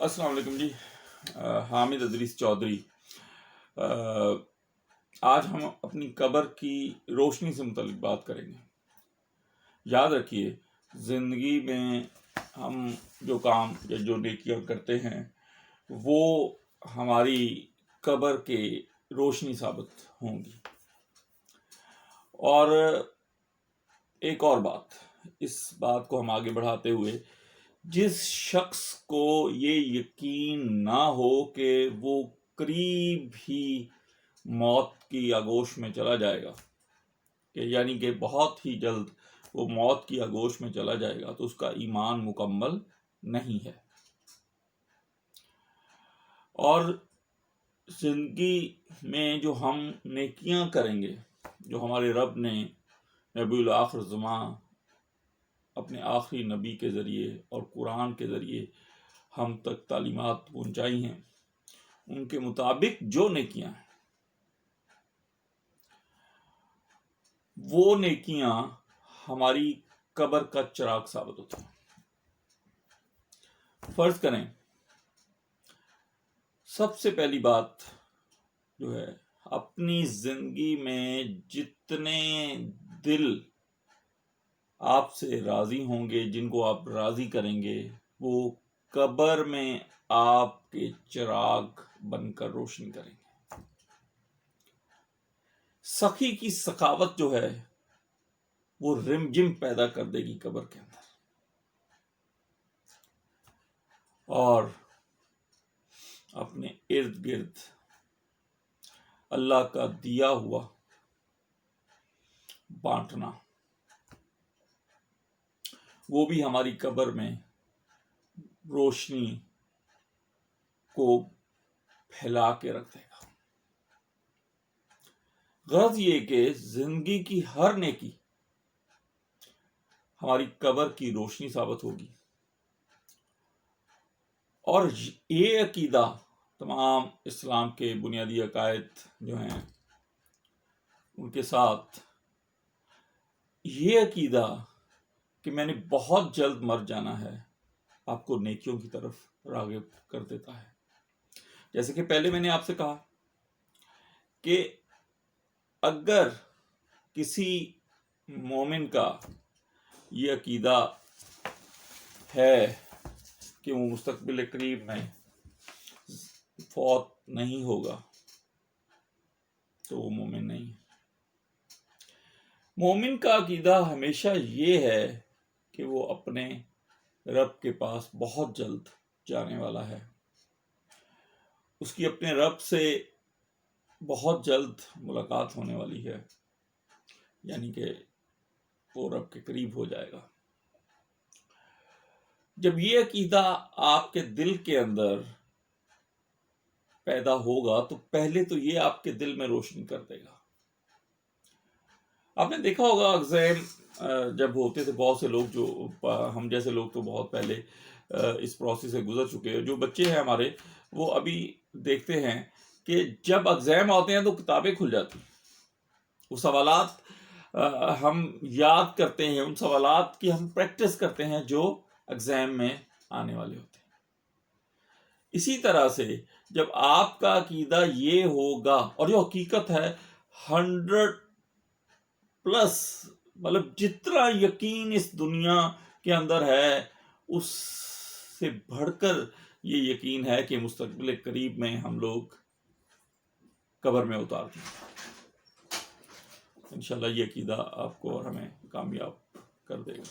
السلام علیکم جی. حامد ادریس چودھری. آج ہم اپنی قبر کی روشنی سے متعلق بات کریں گے. یاد رکھیے، زندگی میں ہم جو کام یا جو نیکیاں کرتے ہیں وہ ہماری قبر کے روشنی ثابت ہوں گی. اور ایک اور بات، اس بات کو ہم آگے بڑھاتے ہوئے، جس شخص کو یہ یقین نہ ہو کہ وہ قریب ہی موت کی آغوش میں چلا جائے گا، کہ یعنی کہ بہت ہی جلد وہ موت کی آغوش میں چلا جائے گا، تو اس کا ایمان مکمل نہیں ہے. اور زندگی میں جو ہم نیکیاں کریں گے، جو ہمارے رب نے نبی الاخر زمان اپنے آخری نبی کے ذریعے اور قرآن کے ذریعے ہم تک تعلیمات پہنچائی ہیں، ان کے مطابق جو نیکیاں ہیں وہ نیکیاں ہماری قبر کا چراغ ثابت ہوتی ہیں. فرض کریں، سب سے پہلی بات جو ہے، اپنی زندگی میں جتنے دل آپ سے راضی ہوں گے، جن کو آپ راضی کریں گے، وہ قبر میں آپ کے چراغ بن کر روشنی کریں گے. سخی کی سخاوت جو ہے وہ رم جم پیدا کر دے گی قبر کے اندر، اور اپنے ارد گرد اللہ کا دیا ہوا بانٹنا، وہ بھی ہماری قبر میں روشنی کو پھیلا کے رکھ دے گا. غرض یہ کہ زندگی کی ہر نیکی ہماری قبر کی روشنی ثابت ہوگی. اور یہ عقیدہ تمام اسلام کے بنیادی عقائد جو ہیں ان کے ساتھ، یہ عقیدہ کہ میں نے بہت جلد مر جانا ہے، آپ کو نیکیوں کی طرف راغب کر دیتا ہے. جیسے کہ پہلے میں نے آپ سے کہا کہ اگر کسی مومن کا یہ عقیدہ ہے کہ وہ مستقبل قریب میں فوت نہیں ہوگا، تو وہ مومن نہیں ہے. مومن کا عقیدہ ہمیشہ یہ ہے کہ وہ اپنے رب کے پاس بہت جلد جانے والا ہے، اس کی اپنے رب سے بہت جلد ملاقات ہونے والی ہے، یعنی کہ وہ رب کے قریب ہو جائے گا. جب یہ عقیدہ آپ کے دل کے اندر پیدا ہوگا تو پہلے تو یہ آپ کے دل میں روشنی کر دے گا. آپ نے دیکھا ہوگا ایگزام جب ہوتے تھے، بہت سے لوگ، جو ہم جیسے لوگ تو بہت پہلے اس پروسیس سے گزر چکے ہیں، جو بچے ہیں ہمارے وہ ابھی دیکھتے ہیں کہ جب ایگزام آتے ہیں تو کتابیں کھل جاتی ہیں، وہ سوالات ہم یاد کرتے ہیں، ان سوالات کی ہم پریکٹس کرتے ہیں جو ایگزام میں آنے والے ہوتے ہیں. اسی طرح سے جب آپ کا عقیدہ یہ ہوگا، اور جو حقیقت ہے 100+، مطلب جتنا یقین اس دنیا کے اندر ہے اس سے بڑھ کر یہ یقین ہے کہ مستقبل قریب میں ہم لوگ قبر میں اتار دیں. انشاءاللہ یہ عقیدہ آپ کو اور ہمیں کامیاب کر دے گا.